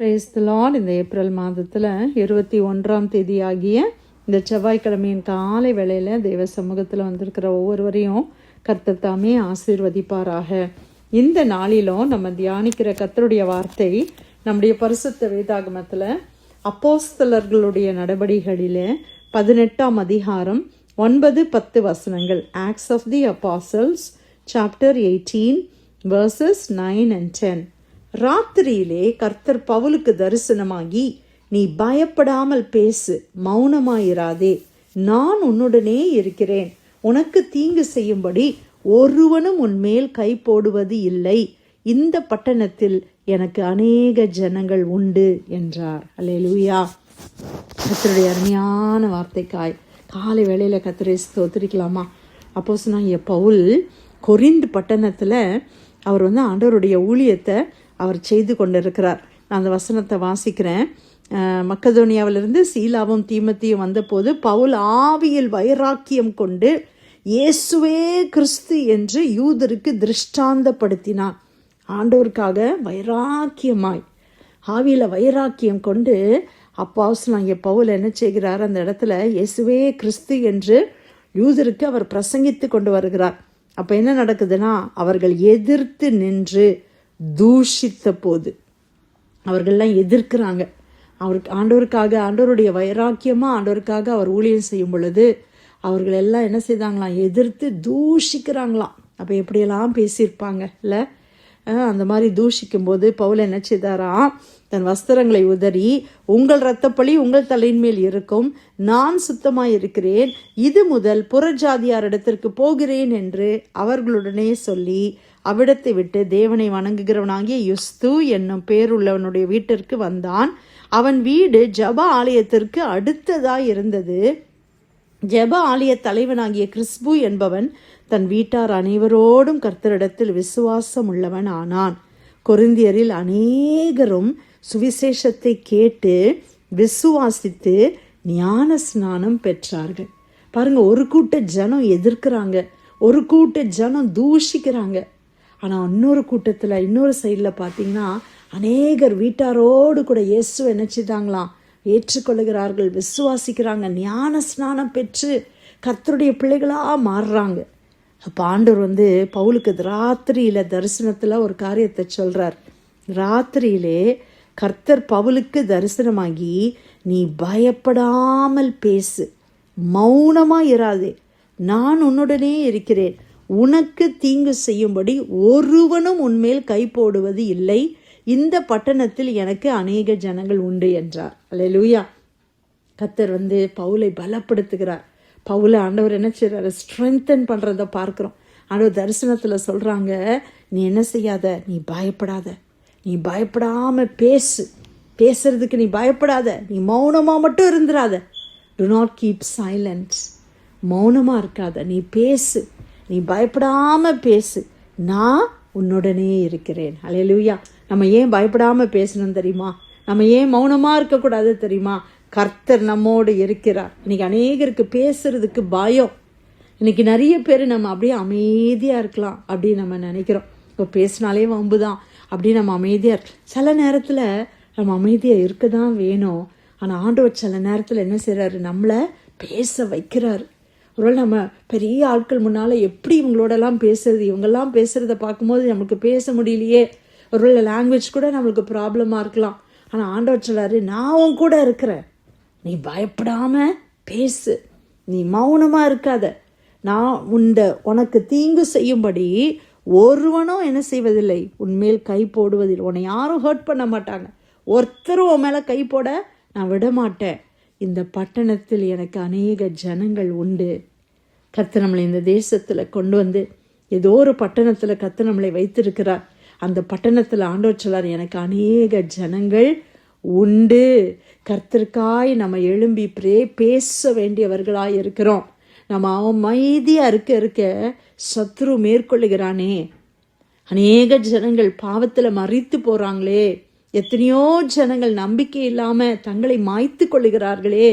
Praise the Lord. இந்த April மாதத்தில் 21ஆம் தேதி ஆகிய இந்த செவ்வாய்க்கிழமையின் காலை வேளையில் தேவ சமூகத்தில் வந்திருக்கிற ஒவ்வொருவரையும் கர்த்தர் தாமே ஆசீர்வதிப்பாராக. இந்த நாளிலும் நம்ம தியானிக்கிற கர்த்தருடைய வார்த்தை நம்முடைய பரிசுத்த வேதாகமத்தில் அப்போஸ்தலர்களுடைய நடபடிகளில் 18ஆம் அதிகாரம் 9-10 வசனங்கள். ஆக்ட்ஸ் ஆஃப் தி அப்போஸ்தலர்ஸ் சாப்டர் 18 verses 9 and 10. ராத்திரியிலே கர்த்தர் பவுலுக்கு தரிசனமாகி, நீ பயப்படாமல் பேசு, மௌனமாயிராதே, நான் உன்னுடனே இருக்கிறேன், உனக்கு தீங்கு செய்யும்படி ஒருவனும் உன்மேல் கை போடுவது இல்லை, இந்த பட்டணத்தில் எனக்கு அநேக ஜனங்கள் உண்டு என்றார். அல்லேலூயா. கர்த்தருடைய அருமையான வார்த்தைக்காய் காலை வேளையில கர்த்தரை ஸ்தோத்திரிக்கலாமா? அப்போஸ்தலனாகிய பவுல் கொரிந்து பட்டணத்தில் அவர் ஆண்டவருடைய ஊழியத்தை அவர் செய்து கொண்டிருக்கிறார். நான் அந்த வசனத்தை வாசிக்கிறேன். மக்கதோனியாவிலிருந்து சீலாவும் தீமோத்தேயும் வந்தபோது பவுல் ஆவியில் வைராக்கியம் கொண்டு இயேசுவே கிறிஸ்து என்று யூதருக்கு திருஷ்டாந்தப்படுத்தினான். ஆண்டவருக்காக வைராக்கியமாய் ஆவியில் வைராக்கியம் கொண்டு அப்போஸ்தலனாகிய பவுல் என்ன செய்கிறார்? அந்த இடத்துல இயேசுவே கிறிஸ்து என்று யூதருக்கு அவர் பிரசங்கித்து கொண்டு வருகிறார். அப்போ என்ன நடக்குதுன்னா, அவர்கள் எதிர்த்து நின்று தூஷித்த போது அவர்கள்லாம் எதிர்க்கிறாங்க. அவருக்கு ஆண்டவருடைய வைராக்கியமாக ஆண்டவருக்காக அவர் ஊழியம் செய்யும் பொழுது அவர்கள் எல்லாம் என்ன செய்தாங்களாம்? எதிர்த்து தூஷிக்கிறாங்களாம். அப்போ எப்படியெல்லாம் பேசியிருப்பாங்க இல்லை? அந்த மாதிரி தூஷிக்கும் போது பவுல் என்ன செய்தாராம்? தன் வஸ்திரங்களை உதறி, உங்கள் இரத்தப்பழி உங்கள் தலையின் மேல் இருக்கும், நான் சுத்தமாய் இருக்கிறேன், இது முதல் புறஜாதியாரிடத்திற்கு போகிறேன் என்று அவர்களுடனே சொல்லி அவ்விடத்தை விட்டு தேவனை வணங்குகிறவனாகிய யுஸ்து என்னும் பேருள்ளவனுடைய வீட்டிற்கு வந்தான். அவன் வீடு ஜெப ஆலயத்திற்கு அடுத்ததாய் இருந்தது. ஜெப ஆலய தலைவனாகிய கிறிஸ்பு என்பவன் தன் வீட்டார் அனைவரோடும் கர்த்தரிடத்தில் விசுவாசம் உள்ளவன் ஆனான். கொரிந்தியரில் அநேகரும் சுவிசேஷத்தை கேட்டு விசுவாசித்து ஞான ஸ்நானம் பெற்றார்கள். பாருங்க, ஒரு கூட்ட ஜனம் எதிர்க்கிறாங்க, ஒரு கூட்ட ஜனம் தூஷிக்கிறாங்க. ஆனால் இன்னொரு கூட்டத்தில் இன்னொரு சைடில் பார்த்தீங்கன்னா அநேகர் வீட்டாரோடு கூட இயேசு என்ன செய்தாங்களாம்? ஏற்றுக்கொள்ளுகிறார்கள், விசுவாசிக்கிறாங்க, ஞான ஸ்நானம் பெற்று கர்த்தருடைய பிள்ளைகளாக மாறுறாங்க. அப்போ ஆண்டவர் பவுலுக்கு ராத்திரியில் தரிசனத்தில் ஒரு காரியத்தை சொல்கிறார். ராத்திரியிலே கர்த்தர் பவுலுக்கு தரிசனமாகி, நீ பயப்படாமல் பேசு, மௌனமாக இராதே, நான் உன்னுடனே இருக்கிறேன், உனக்கு தீங்கு செய்யும்படி ஒருவனும் உன்மேல் கை போடுவது இல்லை, இந்த பட்டணத்தில் எனக்கு அநேக ஜனங்கள் உண்டு என்றார். அல்லேலூயா. கர்த்தர் பவுலை பலப்படுத்துகிறார். பவுலை ஆண்டவர் என்ன செய்கிறார்? ஸ்ட்ரென்தன் பண்ணுறத பார்க்குறோம். ஆண்டவர் தரிசனத்தில் சொல்கிறாங்க, நீ என்ன செய்யாத, நீ பயப்படாத, நீ பயப்படாமல் பேசு, பேசுறதுக்கு நீ பயப்படாத, நீ மௌனமாக மட்டும் இருந்துடாத, டு நாட் கீப் சைலன்ஸ், மௌனமாக இருக்காத, நீ பேசு, நீ பயப்படாமல் பேசு, நான் உன்னுடனே இருக்கிறேன். அல்லேலூயா. நம்ம ஏன் பயப்படாமல் பேசணும் தெரியுமா? நம்ம ஏன் மௌனமாக இருக்கக்கூடாது தெரியுமா? கர்த்தர் நம்மோடு இருக்கிறார். இன்னைக்கு அநேகருக்கு பேசுறதுக்கு பயம். இன்னைக்கு நிறைய பேர் நம்ம அப்படியே அமைதியாக இருக்கலாம் அப்படின்னு நம்ம நினைக்கிறோம். இப்போ பேசினாலே வம்பு தான் அப்படி நம்ம அமைதியாக இருக்கலாம். சில நேரத்தில் நம்ம அமைதியாக இருக்க தான் வேணும். ஆனால் ஆண்டவர் சில நேரத்தில் என்ன செய்கிறாரு? நம்மளை பேச வைக்கிறாரு. ஒருவேளை நம்ம பெரிய ஆட்கள் முன்னால் எப்படி இவங்களோடலாம் பேசுறது, இவங்கெல்லாம் பேசுகிறத பார்க்கும்போது நம்மளுக்கு பேச முடியலையே, ஒருவேளை லாங்குவேஜ் கூட நம்மளுக்கு ப்ராப்ளமாக இருக்கலாம். ஆனால் ஆண்டவர் சொல்கிறாரு, நான் உன் கூட இருக்கிறேன், நீ பயப்படாமல் பேசு, நீ மௌனமாக இருக்காத, நான் உனக்கு தீங்கு செய்யும்படி ஒருவனும் என்ன செய்வதில்லை, உன்மேல் கை போடுவதில்லை, உன்னை யாரும் ஹர்ட் பண்ண மாட்டாங்க, ஒருத்தரும் உன் மேலே கை போட நான் விட மாட்டேன், இந்த பட்டணத்தில் எனக்கு அநேக ஜனங்கள் உண்டு. கர்த்தர் நம்மளை இந்த தேசத்தில் கொண்டு ஏதோ ஒரு பட்டணத்தில் கர்த்தர் நம்மளை வைத்திருக்கிறார். அந்த பட்டணத்தில் ஆண்டவர் சொல்லார், எனக்கு அநேக ஜனங்கள் உண்டு. கர்த்தருக்காய் நம்ம எழும்பி பேச வேண்டியவர்களாய் இருக்கிறோம். நம்ம அமைதியாக இருக்க சத்ரு மேற்கொள்ளுகிறானே. அநேக ஜனங்கள் பாவத்தில் மரித்து போகிறாங்களே, எத்தனையோ ஜனங்கள் நம்பிக்கை இல்லாமல் தங்களை மாய்த்து கொள்ளுகிறார்களே.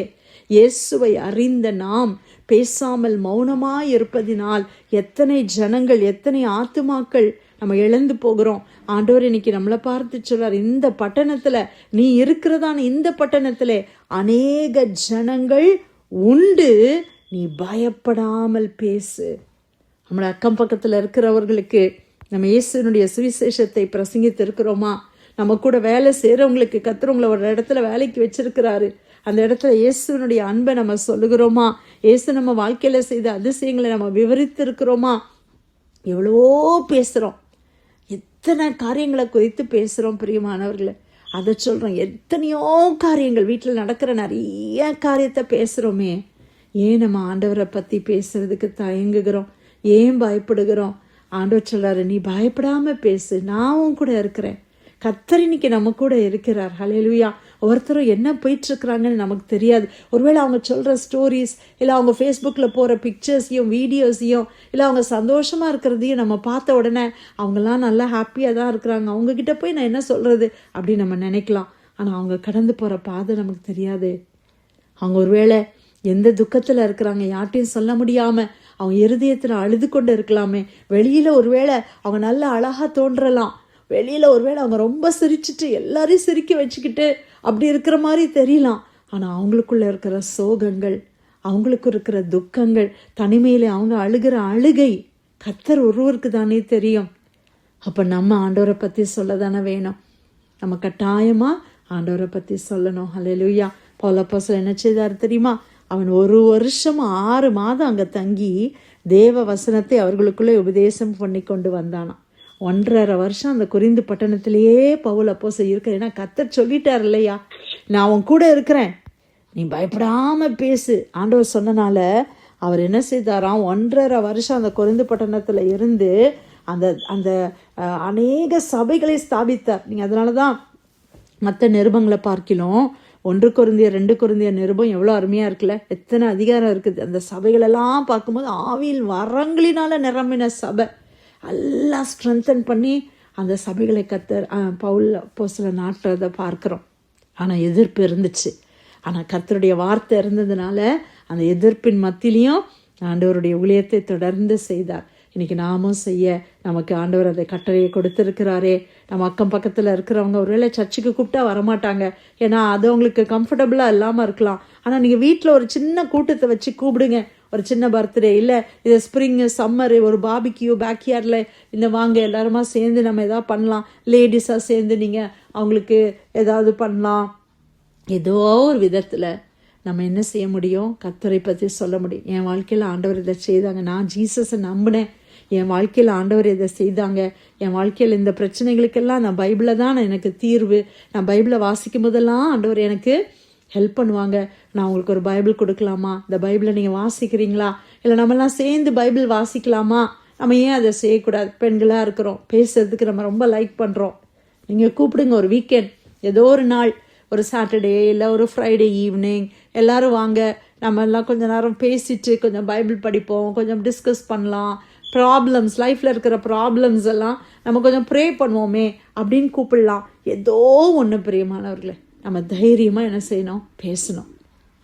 இயேசுவை அறிந்த நாம் பேசாமல் மௌனமாய் இருப்பதினால் எத்தனை ஜனங்கள், எத்தனை ஆத்துமாக்கள் நம்ம இழந்து போகிறோம். ஆண்டவர் இன்னைக்கு நம்மளை பார்த்து சொல்றார், இந்த பட்டணத்துல நீ இருக்கிறதான இந்த பட்டணத்துல அநேக ஜனங்கள் உண்டு, நீ பயப்படாமல் பேசு. நம்மளை அக்கம் பக்கத்துல இருக்கிறவர்களுக்கு நம்ம இயேசுனுடைய சுவிசேஷத்தை பிரசங்கித்து இருக்கிறோமா? நம்ம கூட வேலை செய்கிறவங்களுக்கு கர்த்தர் ஒரு இடத்துல வேலைக்கு வச்சிருக்கிறாரு, அந்த இடத்துல இயேசுனுடைய அன்பை நம்ம சொல்லுகிறோமா? இயேசு நம்ம வாழ்க்கையில் செய்த அதிசயங்களை நம்ம விவரித்து இருக்கிறோமா? எவ்வளவோ பேசுகிறோம், எத்தனை காரியங்களை குறித்து பேசுகிறோம் பிரியமானவர்களை. அதை சொல்கிறோம், எத்தனையோ காரியங்கள் வீட்டில் நடக்கிற நிறைய காரியத்தை பேசுகிறோமே. ஏன் நம்ம ஆண்டவரை பற்றி பேசுறதுக்கு தயங்குகிறோம்? ஏன் பயப்படுகிறோம்? ஆண்டவர் சொல்கிறாரு, நீ பயப்படாமல் பேசு, நான் உன் கூட இருக்கிறேன். கர்த்தர் இன்னைக்கு நம்ம கூட இருக்கிறார். ஹல்லேலூயா. ஒருத்தரும் என்ன போயிட்டுருக்குறாங்கன்னு நமக்கு தெரியாது. ஒருவேளை அவங்க சொல்கிற ஸ்டோரிஸ், இல்லை அவங்க ஃபேஸ்புக்கில் போகிற பிக்சர்ஸையும் வீடியோஸையும், இல்லை அவங்க சந்தோஷமாக இருக்கிறதையும் நம்ம பார்த்த உடனே அவங்கெல்லாம் நல்லா ஹாப்பியாக தான் இருக்கிறாங்க, அவங்கக்கிட்ட போய் நான் என்ன சொல்கிறது அப்படின்னு நம்ம நினைக்கலாம். ஆனால் அவங்க கடந்து போகிற பாதை நமக்கு தெரியாது. அவங்க ஒருவேளை எந்த துக்கத்தில் இருக்கிறாங்க யார்ட்டையும் சொல்ல முடியாமல் அவங்க இருதயத்தில் அழுது கொண்டு இருக்கலாமே. வெளியில் ஒருவேளை அவங்க நல்ல அழகாக தோன்றலாம், வெளியில் ஒருவேளை அவங்க ரொம்ப சிரிச்சுட்டு எல்லாரையும் சிரிக்க வச்சுக்கிட்டு அப்படி இருக்கிற மாதிரி தெரியலாம். ஆனால் அவங்களுக்குள்ள இருக்கிற சோகங்கள், அவங்களுக்கு இருக்கிற துக்கங்கள், தனிமையில் அவங்க அழுகிற அழுகை கர்த்தர் ஒருவருக்கு தானே தெரியும். அப்போ நம்ம ஆண்டவரை பற்றி சொல்ல தானே வேணும். நம்ம கட்டாயமாக ஆண்டவரை பற்றி சொல்லணும். ஹல்லேலூயா. பவுல் அப்போஸ்தலன் என்ன செய்தார் தெரியுமா? அவன் 1 வருஷம் 6 மாதம் அங்கே தங்கி தேவ வசனத்தை அவர்களுக்குள்ளே உபதேசம் பண்ணி கொண்டு வந்தானாம். 1.5 வருஷம் அந்த கொரிந்து பட்டணத்திலேயே பவுல் அப்போஸ்தலன் இருக்கிறேன். ஏன்னா கர்த்தர் சொல்லிட்டார் இல்லையா, நான் அவன் கூட இருக்கிறேன், நீ பயப்படாமல் பேசு. ஆண்டவர் சொன்னனால அவர் என்ன செய்தாராம், 1.5 வருஷம் அந்த கொரிந்து பட்டணத்தில் இருந்து அந்த அந்த அநேக சபைகளை ஸ்தாபித்தார். நீங்கள் அதனால தான் மற்ற நிருபங்களை பார்க்கலாம், 1 கொரிந்தியர் 2 கொரிந்தியர் நிருபம் எவ்வளோ அருமையாக இருக்குல்ல, எத்தனை அதிகாரம் இருக்குது. அந்த சபைகளெல்லாம் பார்க்கும்போது ஆவியில் வரங்களினால நிரம்பின சபை எல்லாம் ஸ்ட்ரென்தன் பண்ணி அந்த சபைகளை கர்த்தர் பவுல் அப்போஸ்தலன் நாட்டுறதை பார்க்குறோம். ஆனால் எதிர்ப்பு இருந்துச்சு. ஆனால் கர்த்தருடைய வார்த்தை இருந்ததுனால அந்த எதிர்ப்பின் மத்தியிலையும் ஆண்டவருடைய ஊழியத்தை தொடர்ந்து செய்தார். இன்றைக்கி நாமும் செய்ய நமக்கு ஆண்டவர் அதை கட்டளையை கொடுத்துருக்கிறாரே. நம்ம அக்கம் பக்கத்தில் இருக்கிறவங்க ஒருவேளை சர்ச்சுக்கு கூப்பிட்டா வரமாட்டாங்க, ஏன்னா அது அவங்களுக்கு கம்ஃபர்டபுளாக இல்லாமல் இருக்கலாம். ஆனால் நீங்கள் வீட்டில் ஒரு சின்ன கூட்டத்தை வச்சு கூப்பிடுங்க, ஒரு சின்ன பர்த்டே, இல்லை இது ஸ்ப்ரிங்கு சம்மரு, ஒரு பாபிக்யூ பேக்யார்டில் இந்த வாங்க எல்லாருமா சேர்ந்து நம்ம எதாவது பண்ணலாம். லேடிஸாக சேர்ந்து நீங்கள் அவங்களுக்கு ஏதாவது பண்ணலாம். ஏதோ ஒரு விதத்தில் நம்ம என்ன செய்ய முடியும், கர்த்தரை பற்றி சொல்ல முடியும். என் வாழ்க்கையில் ஆண்டவர் இதை செய்தாங்க, நான் ஜீசஸை நம்பினேன், என் வாழ்க்கையில் ஆண்டவர் இதை செய்தாங்க, என் வாழ்க்கையில் இந்த பிரச்சனைகளுக்கெல்லாம் நான் பைபிளை தான் எனக்கு தீர்வு, நான் பைபிளை வாசிக்கும் போதெல்லாம் ஆண்டவர் எனக்கு ஹெல்ப் பண்ணுவாங்க. நான் உங்களுக்கு ஒரு பைபிள் கொடுக்கலாமா, இந்த பைபிளை நீங்கள் வாசிக்கிறீங்களா, இல்லை நம்மலாம் சேர்ந்து பைபிள் வாசிக்கலாமா? நம்ம ஏன் அதை செய்யக்கூடாது? பெண்களாக இருக்கிறோம், பேசுறதுக்கு நம்ம ரொம்ப லைக் பண்ணுறோம். நீங்கள் கூப்பிடுங்க, ஒரு வீக்கெண்ட், ஏதோ ஒரு நாள், ஒரு சாட்டர்டே இல்லை ஒரு ஃப்ரைடே ஈவினிங் எல்லோரும் வாங்க, நம்ம எல்லாம் கொஞ்சம் நேரம் பேசிட்டு கொஞ்சம் பைபிள் படிப்போம், கொஞ்சம் டிஸ்கஸ் பண்ணலாம். ப்ராப்ளம்ஸ், லைஃப்பில் இருக்கிற ப்ராப்ளம்ஸ் எல்லாம் நம்ம கொஞ்சம் ப்ரே பண்ணுவோமே அப்படின்னு கூப்பிடலாம். ஏதோ ஒன்று பிரியமானவர்களே, நம்ம தைரியமாக என்ன செய்யணும், பேசணும்.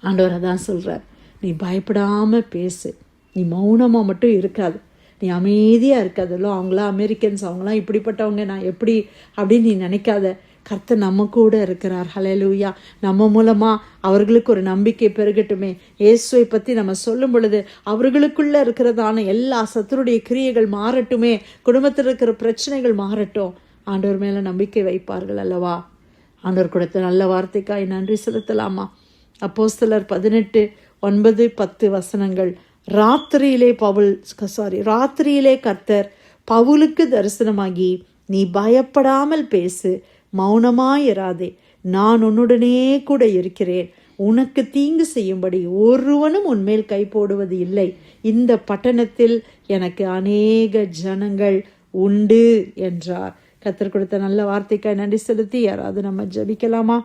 ஆண்டவர் அதான் சொல்கிறார், நீ பயப்படாமல் பேசு, நீ மௌனமாக மட்டும் இருக்காது, நீ அமைதியாக இருக்காதല്ലോ. அவங்களாம் அமெரிக்கன்ஸ், அவங்களாம் இப்படிப்பட்டவங்க, நான் எப்படி அப்படின்னு நீ நினைக்காத. கர்த்தர் நம்ம கூட இருக்கிறார். ஹல்லேலூயா. நம்ம மூலமாக அவர்களுக்கு ஒரு நம்பிக்கை பெருகட்டுமே. இயேசுவை பற்றி நம்ம சொல்லும் பொழுது அவர்களுக்குள்ளே இருக்கிறதான எல்லா சத்துருடைய கிரியைகள் மாறட்டுமே, குடும்பத்தில் இருக்கிற பிரச்சனைகள் மாறட்டும், ஆண்டவர் மேலே நம்பிக்கை வைப்பார்கள் அல்லவா. ஆண்டவர் கொடுத்த நல்ல வார்த்தைக்காய் நன்றி செலுத்தலாமா. அப்போஸ்தலர் 18:9-10 வசனங்கள். ராத்திரியிலே கர்த்தர் பவுலுக்கு தரிசனமாகி, நீ பயப்படாமல் பேசு, மௌனமாயிராதே, நான் உன்னுடனே கூட இருக்கிறேன், உனக்கு தீங்கு செய்யும்படி ஒருவனும் உன்மேல் கை போடுவது இல்லை, இந்த பட்டணத்தில் எனக்கு அநேக ஜனங்கள் உண்டு என்றார். கர்த்தர் கொடுத்த நல்ல வார்த்தைக்காய் நன்றி செலுத்தி யாராவது நம்ம ஜெபிக்கலாமா?